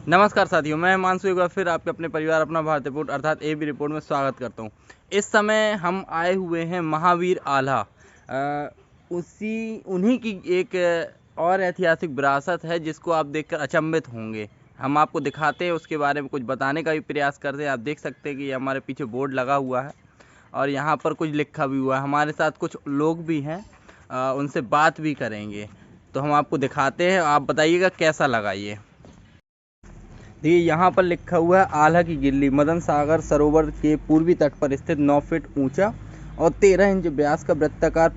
नमस्कार साथियों, मैं हिमांशु एक बार फिर आपके अपने परिवार अपना भारत रिपोर्ट अर्थात एबी रिपोर्ट में स्वागत करता हूं। इस समय हम आए हुए हैं महावीर आल्हा। उन्हीं की एक और ऐतिहासिक विरासत है जिसको आप देखकर अचंभित होंगे। हम आपको दिखाते हैं, उसके बारे में कुछ बताने का भी प्रयास करते हैं। आप देख सकते हैं कि हमारे पीछे बोर्ड लगा हुआ है और यहाँ पर कुछ लिखा भी हुआ है। हमारे साथ कुछ लोग भी हैं, उनसे बात भी करेंगे। तो हम आपको दिखाते हैं, आप बताइएगा कैसा लगा ये। देखिए यहाँ पर लिखा हुआ है आल्हा की गिल्ली मदन सागर सरोवर के पूर्वी तट पर स्थित 9 फीट ऊंचा और 13 इंच व्यास का वृत्ताकार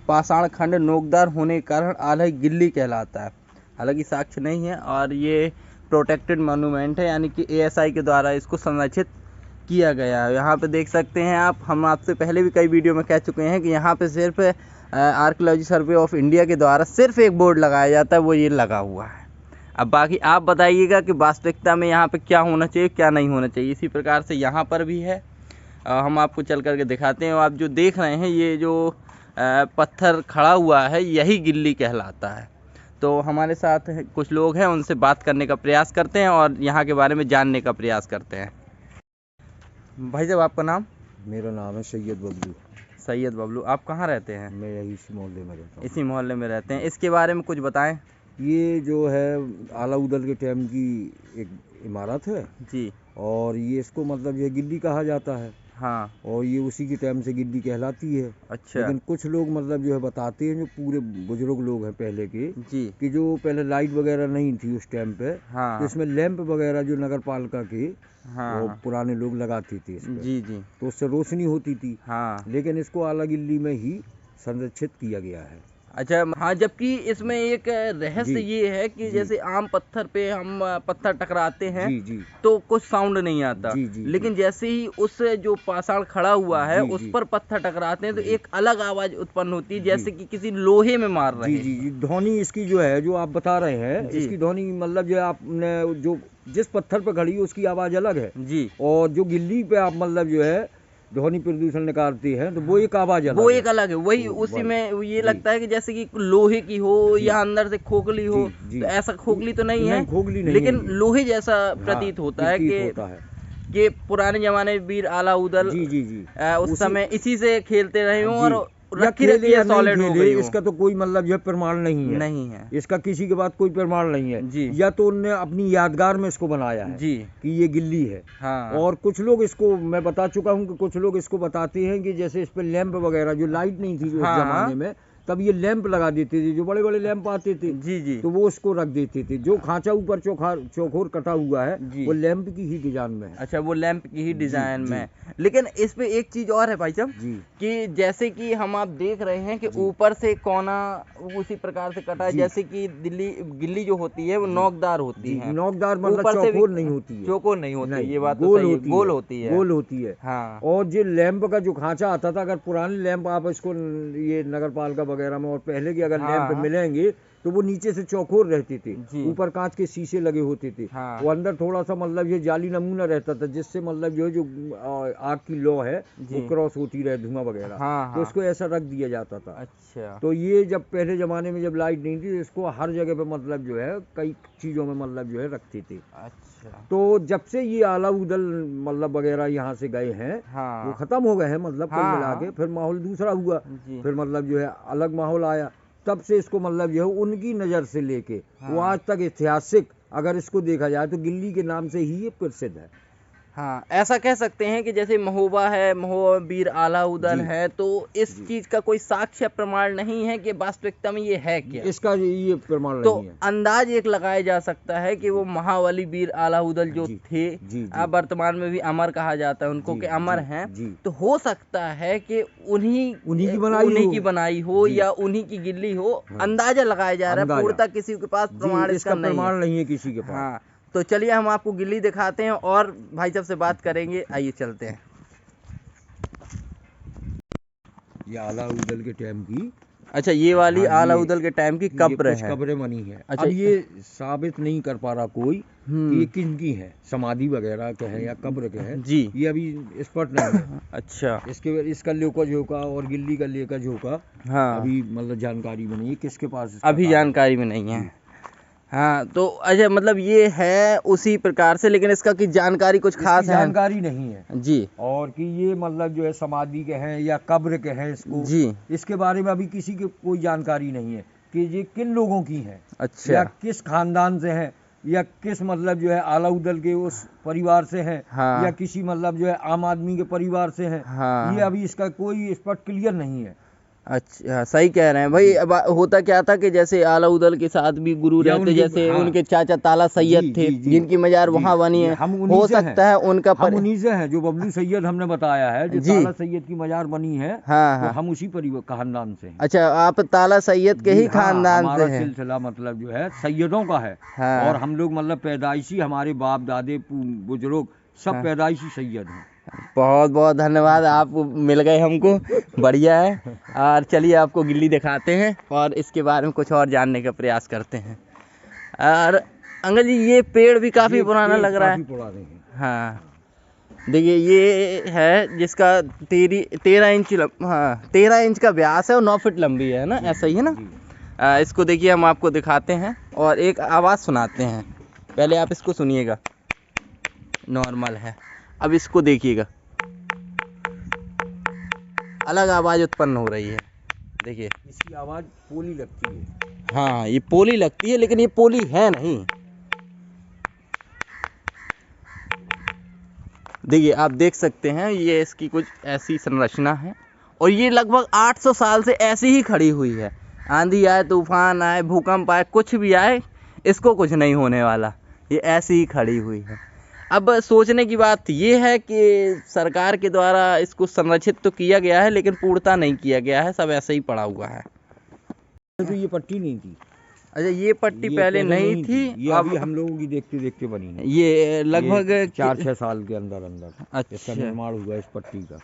पाषाण खंड नोकदार होने के कारण आल्हा की गिल्ली कहलाता है। हालांकि साक्ष्य नहीं है और ये प्रोटेक्टेड मॉन्यूमेंट है, यानी कि एएसआई के द्वारा इसको संरक्षित किया गया है। यहाँ पे देख सकते हैं आप, हम आपसे पहले भी कई वीडियो में कह चुके हैं कि यहाँ पे सिर्फ आर्कियोलॉजी सर्वे ऑफ इंडिया के द्वारा सिर्फ एक बोर्ड लगाया जाता है, वो ये लगा हुआ है। अब बाकी आप बताइएगा कि वास्तविकता में यहाँ पे क्या होना चाहिए, क्या नहीं होना चाहिए। इसी प्रकार से यहाँ पर भी है, हम आपको चल करके दिखाते हैं। आप जो देख रहे हैं, ये जो पत्थर खड़ा हुआ है, यही गिल्ली कहलाता है। तो हमारे साथ कुछ लोग हैं, उनसे बात करने का प्रयास करते हैं और यहाँ के बारे में जानने का प्रयास करते हैं। भाई साहब, आपका नाम? मेरा नाम है सैयद बबलू। सैयद बबलू, आप कहाँ रहते हैं? मैं यही इसी मोहल्ले में रहता हूँ। इसी मोहल्ले में रहते हैं। इसके बारे में कुछ बताएं। ये जो है आला उदल के टाइम की एक इमारत है जी। और ये इसको मतलब ये गिल्ली कहा जाता है। हाँ। और ये उसी के टाइम से गिल्ली कहलाती है। अच्छा। लेकिन कुछ लोग मतलब जो है बताते हैं, जो पूरे बुजुर्ग लोग हैं पहले के, जी, कि जो पहले लाइट वगैरह नहीं थी उस टाइम पे, हाँ, तो इसमें लैंप वगैरह जो नगर पालिका के हाँ, वो पुराने लोग लगाते थे इसमें, जी जी, तो उससे रोशनी होती थी। हाँ। लेकिन इसको आला गिल्ली में ही संरक्षित किया गया है। अच्छा, हाँ, जबकि इसमें एक रहस्य जी ये है कि जी जैसे आम पत्थर पे हम पत्थर टकराते हैं जी जी तो कुछ साउंड नहीं आता, जी जी लेकिन जैसे ही उस जो पाषाण खड़ा हुआ है जी उस जी पर पत्थर टकराते हैं तो जी एक अलग आवाज उत्पन्न होती है, जी जैसे कि किसी लोहे में मार जी रहे जी हैं। जी ध्वनि इसकी जो है, जो आप बता रहे हैं, जी इसकी ध्वनि मतलब जो है आपने जो जिस पत्थर पे खड़ी है उसकी आवाज़ अलग है, जी, और जो गिल्ली पे आप मतलब जो है ध्वनि प्रदूषण निकालते हैं तो वो एक आवाज़ वो अलग एक है। अलग है। वही तो उसी बस में ये जी लगता है कि जैसे कि लोहे की हो जी या अंदर से खोखली हो। जी जी तो ऐसा खोखली तो नहीं है, नहीं, खोखली नहीं है लेकिन ये। लोहे जैसा हाँ, प्रतीत होता है प्रतीत होता है। कि पुराने जमाने में वीर आला उदल जी जी जी उस समय इसी से खेलते रहे हों जी, और या रखी खेले रखी या है, नहीं सॉलिड हो खेले, गई हो। इसका तो कोई मतलब जो प्रमाण नहीं है। नहीं है। इसका किसी के पास कोई प्रमाण नहीं है। जी या तो उनने अपनी यादगार में इसको बनाया है जी, कि ये गिल्ली है। हाँ, और कुछ लोग इसको, मैं बता चुका हूँ कि कुछ लोग इसको बताते हैं कि जैसे इस पे लैंप वगैरह, जो लाइट नहीं थी जो उस हाँ, जमाने में, तब ये लैंप लगा देते थे, जो बड़े बड़े लैंप आते थे, जी जी तो वो उसको रख देते थे। जो खांचा ऊपर चौकोर कटा हुआ है जी। वो लैंप की ही डिजाइन में है। अच्छा, वो लैंप की ही जी डिजाइन में जी है। लेकिन इस पे एक चीज और है भाई साहब, जी कि जैसे कि हम आप देख रहे हैं कि जी ऊपर से कोना उसी प्रकार से कटा है, जी जैसे कि गिल्ली जो होती है वो जी नोकदार होती जी है। नोकदार मतलब ऊपर से भी चौकोर नहीं होती है। चौकोर नहीं होती, नहीं, ये बात तो गोल सही है, होती गोल है। होती है। गोल होती है। हाँ, और जो लैंप का जो खांचा आता था, अगर पुराने लैंप आप इसको ये नगर पालिका वगैरह में और पहले के अगर लैंप हाँ, मिलेंगे तो वो नीचे से चौकोर रहते थे, जी, ऊपर कांच के शीशे लगे होते थे। हाँ, वो अंदर थोड़ा सा मतलब ये जाली नमूना रहता था, जिससे मतलब जो आग की लौ है जी, वो क्रॉस होती रहे, धुआं वगैरह। हाँ, तो हाँ, उसको ऐसा रख दिया जाता था। अच्छा, तो ये जब पहले ज़माने में जब लाइट नहीं थी, इसको हर जगह पे मतलब जो है कई चीज़ों में मतलब जो है रखते थे। अच्छा, तो जब से ये आला उदल मतलब वगैरह यहाँ से गए हैं, वो हाँ, ख़त्म हो गए हैं, मतलब कुल हाँ, मिला के फिर माहौल दूसरा हुआ। जी, फिर मतलब जो है अलग माहौल आया, तब से इसको मतलब जो है उनकी नज़र से लेके वो हाँ, आज तक ऐतिहासिक अगर इसको देखा जाए तो गिल्ली के नाम से ही ये प्रसिद्ध है। हाँ, ऐसा कह सकते हैं कि जैसे महोबा है, महोबा वीर आला उदल जी है, तो इस जी चीज का कोई साक्ष्य प्रमाण नहीं है कि वास्तविकता में ये है क्या। इसका ये प्रमाण तो नहीं है। अंदाज एक लगाया जा सकता है कि वो जी महाबली वीर आला उदल जो जी थे, जी जी वर्तमान में भी अमर कहा जाता है उनको जी कि अमर जी हैं। जी तो हो सकता है कि उन्हीं उन्हीं की बनाई हो जी। या उन्हीं की गिल्ली हो। हाँ, अंदाजा लगाया जा रहा है, अंदाजा पूर्णतः किसी के पास जी, प्रमाण इसका इसका नहीं है। प्रमाण नहीं है किसी के पास। हाँ, तो चलिए हम आपको गिल्ली दिखाते हैं और भाई साहब से बात करेंगे। आइए चलते हैं। ये आला उदल के टाइम की, अच्छा, ये वाली हाँ, आला ये उदल के टाइम की ये कब्र कुछ है। कब्रें बनी है। अच्छा, अब ये साबित नहीं कर पा रहा कोई कि ये किनकी है, समाधि वगैरह के हैं या कब्र के हैं, जी, ये अभी स्पष्ट नहीं है। अच्छा, इसका लेका झोंका और गिल्ली का लेका झोंका हाँ, अभी मतलब जानकारी में नहीं है किसके पास इसका अभी कागज है। जानकारी में नहीं है। जी हाँ, तो अच्छा, मतलब ये है उसी प्रकार से, लेकिन इसका की जानकारी कुछ खास इसकी है? जानकारी नहीं है जी और कि ये मतलब जो है समाधि के हैं या कब्र के हैं, इसको जी। इसके बारे में अभी किसी की कोई जानकारी नहीं है कि ये किन लोगों की है या अच्छा। किस खानदान से है या किस मतलब जो है आलाउदल के उस परिवार से है हाँ या किसी मतलब जो है आम आदमी के परिवार से है। हाँ। ये अभी इसका कोई इस पर क्लियर नहीं है। अच्छा, सही कह रहे हैं भाई। अब होता क्या था कि जैसे आलाउदल के साथ भी गुरु या रहते, उनके जैसे हाँ उनके चाचा ताला जी सैयद थे, जी जी जिनकी मजार जी वहां बनी जी, है। हम उन्हीं हो से हैं। सकता है उनका हम उन्हीं से हैं जो बबलू सैयद हमने बताया है, जो जी। ताला सैयद की मजार बनी है, हाँ तो हाँ। हम उसी परिवार खानदान से हैं। अच्छा, आप ताला सैयद के जी ही हाँ, खानदान से हमारा हैं? सिलसिला मतलब जो है सैयदों का है। हाँ और हम लोग मतलब पैदाइशी हमारे बाप दादे बुजुर्ग सब हाँ। पैदाइशी सैयद हैं। बहुत बहुत धन्यवाद, आप मिल गए हमको, बढ़िया है। और चलिए आपको गिल्ली दिखाते हैं और इसके बारे में कुछ और जानने का प्रयास करते हैं। और अंकल जी, ये पेड़ भी काफी ये पुराना पेड़ लग रहा काफी है। पुराने हैं। हाँ, देखिए ये है जिसका 13 इंच हाँ 13 इंच का व्यास है और 9 फीट लंबी है ना, जी ऐसा ही है ना? जी। इसको देखिए, हम आपको दिखाते हैं और एक आवाज़ सुनाते हैं। पहले आप इसको सुनिएगा, नॉर्मल है। अब इसको देखिएगा, अलग आवाज़ उत्पन्न हो रही है। देखिए, इसकी आवाज पोली लगती है। हाँ ये पोली लगती है, लेकिन ये पोली है नहीं। देखिए, आप देख सकते हैं, ये इसकी कुछ ऐसी संरचना है और ये लगभग 800 साल से ऐसी ही खड़ी हुई है। आंधी आए, तूफान आए, भूकंप आए, कुछ भी आए, इसको कुछ नहीं होने वाला। ये ऐसी ही खड़ी हुई है। अब सोचने की बात ये है कि सरकार के द्वारा इसको संरक्षित तो किया गया है, लेकिन पूर्णता नहीं किया गया है, सब ऐसे ही पड़ा हुआ है। तो ये पट्टी नहीं थी। अच्छा, ये पट्टी ये पहले नहीं थी, ये अभी हम लोगों की देखते देखते बनी है। ये लगभग 4-6 साल के अंदर अंदर अच्छा, इसका निर्माण हुआ इस पट्टी का।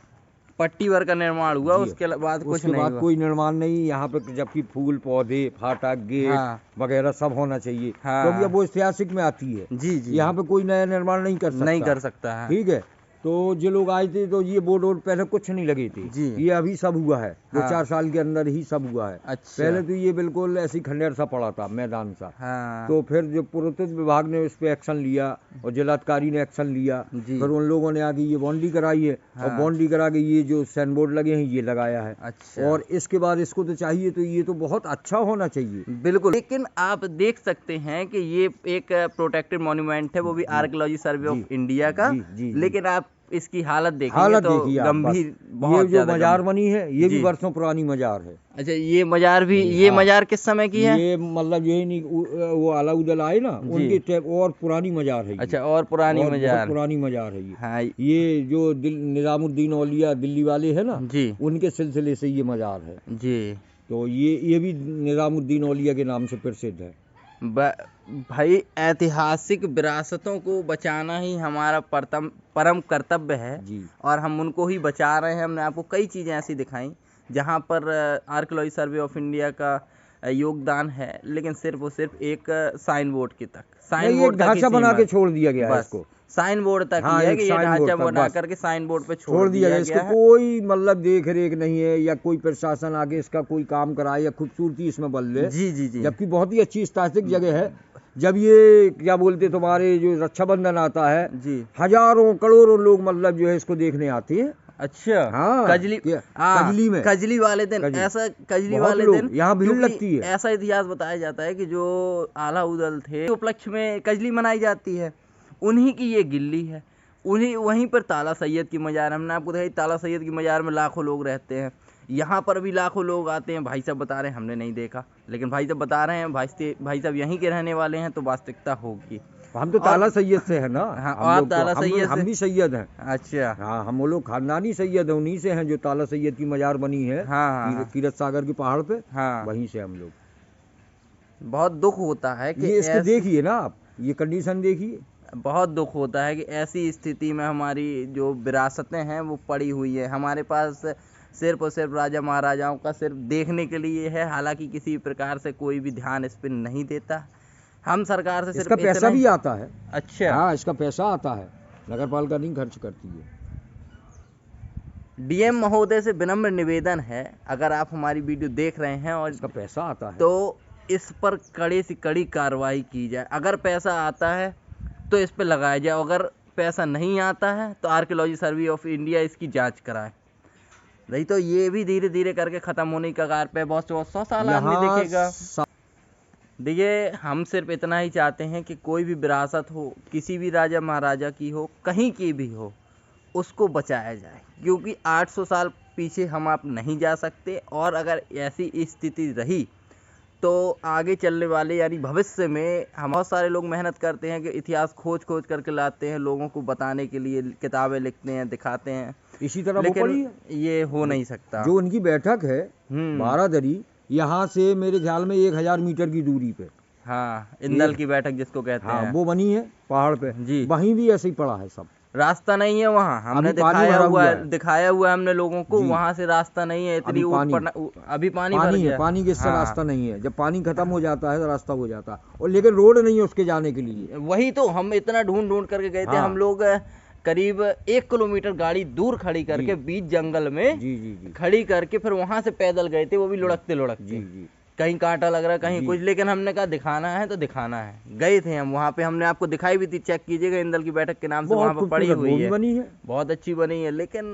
पट्टी भर का निर्माण हुआ, जी। उसके बाद कुछ उसके नहीं बाद हुआ। कोई निर्माण नहीं यहाँ पे, जबकि फूल पौधे फाटक गेट हाँ वगैरह सब होना चाहिए, हाँ। क्योंकि अब वो ऐतिहासिक में आती है। जी जी। यहाँ पे कोई नया निर्माण नहीं कर सकता। नहीं कर सकता है। ठीक है, तो जो लोग आए थे तो ये बोर्ड वोर्ड पहले कुछ नहीं लगे थे जी। ये अभी सब हुआ है, हाँ। 2-4 साल के अंदर ही सब हुआ है। अच्छा। पहले तो ये बिल्कुल ऐसी खंडेर सा पड़ा था, मैदान सा। हाँ। तो फिर जो पुरातत्व विभाग ने उस पर एक्शन लिया और जिलाधिकारी ने एक्शन लिया, जी। फिर उन लोगों ने आके ये बाउंड्री कराई है। हाँ। और बाउंड्री करा के ये जो साइन बोर्ड लगे हैं ये लगाया है। अच्छा। और इसके बाद इसको तो चाहिए, तो ये तो बहुत अच्छा होना चाहिए। बिल्कुल, लेकिन आप देख सकते हैं कि ये एक प्रोटेक्टेड मॉन्यूमेंट है, वो भी आर्कियोलॉजी सर्वे ऑफ इंडिया का। जी, जी, जी। लेकिन आप इसकी हालत देखेंगे हालत तो देखिए आप, गंभीर, बस। बहुत ये जो ज्यादा मजार गंभीर। बनी है ये जी। भी वर्षों पुरानी मजार है। अच्छा, ये मजार भी, जी, ये हाँ। मजार किस समय की है? ये मतलब यही नहीं, वो अलाउदल आए ना, जी। उनके टाइप और पुरानी मजार है ये। अच्छा, और पुरानी और बहुत मजार। पुरानी मजार है ये। हाँ ये जो निजामुद्दीन औलिया दिल्ली वाले हैं ना, जी उनके सिलसिले से ये मजार है। जी। तो ये भी निजामुद्दीन औलिया के नाम से प्रसिद्ध है। भाई, ऐतिहासिक विरासतों को बचाना ही हमारा परम कर्तव्य है जी। और हम उनको ही बचा रहे हैं। हमने आपको कई चीज़ें ऐसी दिखाई जहाँ पर आर्कियोलॉजी सर्वे ऑफ इंडिया का योगदान है, लेकिन सिर्फ और सिर्फ एक साइन बोर्ड की तक, साइन नहीं, बोर्ड एक तक ही ढांचा बना के सीमित। छोड़ दिया गया है बस इसको। साइन बोर्ड तक हाँ, ही है एक कि ये साइन बोर्ड ढांचा तक बना बस करके साइन बोर्ड पे छोड़ दिया गया। गया इसको है। कोई मतलब देख रेख नहीं है या कोई प्रशासन आगे इसका कोई काम कराए या खूबसूरती इसमें बदल ले। जी जी जी। जबकि बहुत ही अच्छी ऐतिहासिक जगह है। जब ये क्या बोलते तुम्हारे जो रक्षाबंधन आता है, जी। हजारों करोड़ों लोग मतलब जो है इसको देखने आते हैं। अच्छा। हाँ, कजली में, कजली वाले दिन कजली। ऐसा, कजली बहुत वाले लोग, दिन यहाँ भीड़ क्योंकि लगती है। ऐसा इतिहास बताया जाता है कि जो आला उदल थे, उपलक्ष्य में कजली मनाई जाती है, उन्हीं की ये गिल्ली है। उन्हीं वहीं पर ताला सैयद की मजार, हमने आपको दिखाई, ताला सैयद की मजार में लाखों लोग रहते हैं। यहाँ पर भी लाखों लोग आते हैं। भाई साहब बता रहे हैं, हमने नहीं देखा, लेकिन भाई साहब बता रहे हैं, भाई साहब यहीं के रहने वाले हैं, तो वास्तविकता होगी। हम तो ताला सैयद से है ना। हाँ, हम आप लोग तो- ताला हम सैयद से? भी सैयद हैं। अच्छा। हाँ, हम वो लोग खानदानी सैयद हैं, उन्हीं से हैं जो ताला सैयद की मजार बनी है। हाँ हाँ कीरत सागर के पहाड़ पे, हाँ। वहीं से हम लोग। बहुत दुख होता है कि ये इसको देखिए ना आप, ये कंडीशन देखिए। बहुत दुख होता है कि ऐसी स्थिति में हमारी जो विरासतें हैं वो पड़ी हुई है। हमारे पास सिर्फ और सिर्फ राजा महाराजाओं का सिर्फ देखने के लिए है, हालांकि किसी प्रकार से कोई भी ध्यान इस पर नहीं देता। हम सरकार से सिर्फ इसका पैसा भी आता है। अच्छा। हाँ, इसका पैसा आता है, नगर पालिका नहीं खर्च करती है। डीएम महोदय से विनम्र निवेदन है, अगर आप हमारी वीडियो देख रहे हैं और इसका पैसा आता है तो इस पर कड़े से कड़ी कार्रवाई की जाए। अगर पैसा आता है तो इस पे लगाया जाए, अगर पैसा नहीं आता है तो आर्कियोलॉजी सर्वे ऑफ इंडिया इसकी जांच कराए। नहीं तो ये भी धीरे धीरे करके ख़त्म होने की कगार पे। बहुत 100 साल आदमी देखेगा। देखिए, हम सिर्फ इतना ही चाहते हैं कि कोई भी विरासत हो, किसी भी राजा महाराजा की हो, कहीं की भी हो, उसको बचाया जाए, क्योंकि 800 साल पीछे हम आप नहीं जा सकते। और अगर ऐसी स्थिति रही तो आगे चलने वाले यानी भविष्य में हम बहुत सारे लोग मेहनत करते हैं कि इतिहास खोज खोज करके लाते हैं, लोगों को बताने के लिए किताबें लिखते हैं, दिखाते हैं, इसी तरह लेकिन ये हो नहीं सकता। जो उनकी बैठक है बारादरी, यहाँ से मेरे ख्याल में 1000 मीटर की दूरी पे, हाँ, इंदल की बैठक जिसको कहते हैं, वो बनी है पहाड़ पे जी। वहीं भी ऐसे ही पड़ा है सब, रास्ता नहीं है वहाँ। हमने दिखाया हुआ है हमने लोगों को, वहाँ से रास्ता नहीं है। इतनी अभी पानी भर गया, पानी के इससे रास्ता नहीं है। जब पानी खत्म हो जाता है तो रास्ता हो जाता है, और लेकिन रोड नहीं है उसके जाने के लिए। वही तो हम इतना ढूंढ ढूंढ करके गए थे। हम लोग करीब 1 किलोमीटर गाड़ी दूर खड़ी करके बीच जंगल में खड़ी करके फिर वहां से पैदल गए थे, वो भी लुढ़कते लुढ़कते। कहीं कांटा लग रहा, कहीं कुछ, लेकिन हमने कहा दिखाना है तो दिखाना है। गए थे हम वहाँ पे, हमने आपको दिखाई भी थी, चेक कीजिएगा, इंदल की बैठक के नाम से वहाँ पे पड़ी हुई है, बनी है, बहुत अच्छी बनी है। लेकिन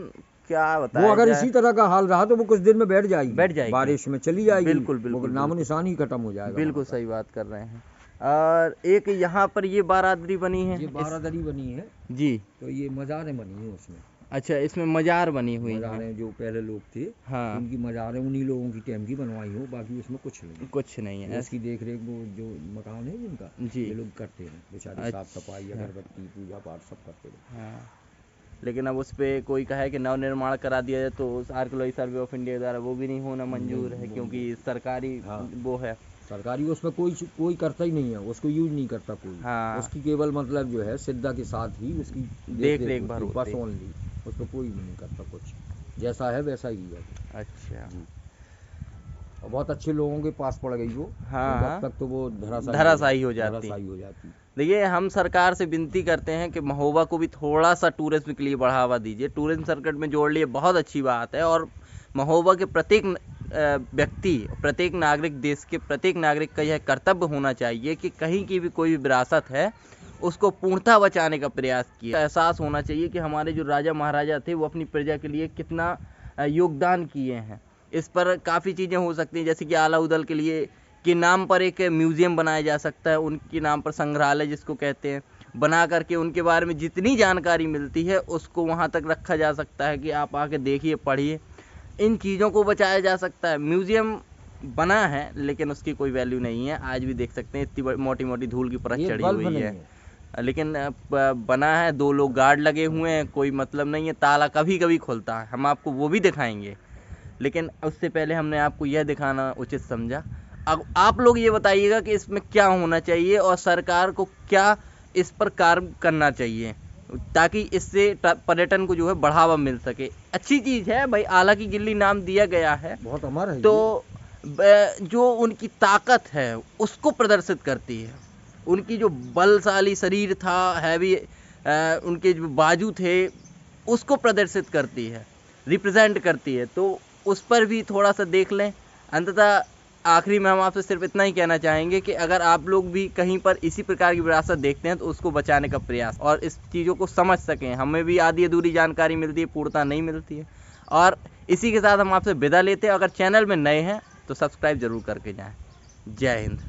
क्या बताएं, वो अगर इसी तरह का हाल रहा तो वो कुछ दिन में बैठ जाएगी, बारिश में चली जाएगी, बिल्कुल बिल्कुल, नामो निशान ही खत्म हो जाएगा। बिल्कुल सही बात कर रहे हैं। और एक यहाँ पर ये बारादरी बनी है, ये बारादरी बनी है जी, तो ये मज़ारें बनी है उसमें। अच्छा, इसमें मज़ार बनी हुई है, जो पहले लोग थे, हाँ, उनकी मज़ारें उन्हीं लोगों की टाइम की बनवाई हो, बाकी उसमें कुछ नहीं है। इसकी देख रेख वो जो मकान है जिनका जी, ये लोग करते हैं बेचारे, साफ सफाई, अगरबत्ती, पूजा पाठ सब करते हैं। हाँ, लेकिन अब उस पर कोई कहे कि नव निर्माण करा दिया जाए तो आर्कियोलॉजी सर्वे ऑफ इंडिया द्वारा वो भी नहीं होना मंजूर है, क्योंकि सरकारी वो है, सरकारी, उसमें कोई करता ही नहीं है, उसको यूज नहीं करता कोई। हाँ, उसकी केवल मतलब जो है सिद्धा के साथ ही उसकी देख रेख बस ओनली, उसको कोई भी नहीं करता कुछ, जैसा है वैसा ही है। अच्छा, और बहुत अच्छे लोगों के पास पड़ गई वो। हाँ, तब तक तो वो धराशायी हो जाती। देखिए, हम सरकार से विनती करते हैं कि महोबा को भी थोड़ा सा टूरिज्म के लिए बढ़ावा दीजिए, टूरिज्म सर्किट में जोड़ लिए, बहुत अच्छी बात है। और महोबा के प्रत्येक व्यक्ति, प्रत्येक नागरिक, देश के प्रत्येक नागरिक का यह कर्तव्य होना चाहिए कि कहीं की भी कोई भी विरासत है उसको पूर्णतः बचाने का प्रयास किया। एहसास होना चाहिए कि हमारे जो राजा महाराजा थे वो अपनी प्रजा के लिए कितना योगदान किए हैं। इस पर काफ़ी चीज़ें हो सकती हैं, जैसे कि आलाउदल के लिए के नाम पर एक म्यूज़ियम बनाया जा सकता है, उनके नाम पर संग्रहालय जिसको कहते हैं, बना करके उनके बारे में जितनी जानकारी मिलती है उसको वहाँ तक रखा जा सकता है कि आप आके देखिए, पढ़िए, इन चीज़ों को बचाया जा सकता है। म्यूज़ियम बना है लेकिन उसकी कोई वैल्यू नहीं है, आज भी देख सकते हैं इतनी मोटी मोटी धूल की परत चढ़ी हुई है, लेकिन बना है, 2 लोग गार्ड लगे हुए हैं, कोई मतलब नहीं है, ताला कभी कभी खुलता है, हम आपको वो भी दिखाएंगे। लेकिन उससे पहले हमने आपको यह दिखाना उचित समझा। अब आप लोग ये बताइएगा कि इसमें क्या होना चाहिए और सरकार को क्या इस पर कार्य करना चाहिए, ताकि इससे पर्यटन को जो है बढ़ावा मिल सके। अच्छी चीज़ है भाई, आला की गिल्ली नाम दिया गया है, बहुत हमारा है, तो जो उनकी ताकत है उसको प्रदर्शित करती है, उनकी जो बलशाली शरीर था, हैवी उनके जो बाजू थे, उसको प्रदर्शित करती है, रिप्रेजेंट करती है, तो उस पर भी थोड़ा सा देख लें। अंततः आखिरी में हम आपसे सिर्फ इतना ही कहना चाहेंगे कि अगर आप लोग भी कहीं पर इसी प्रकार की विरासत देखते हैं तो उसको बचाने का प्रयास, और इस चीज़ों को समझ सकें। हमें भी आधी अधूरी जानकारी मिलती है, पूर्णता नहीं मिलती है। और इसी के साथ हम आपसे विदा लेते हैं। अगर चैनल में नए हैं तो सब्सक्राइब जरूर करके जाएं। जय हिंद।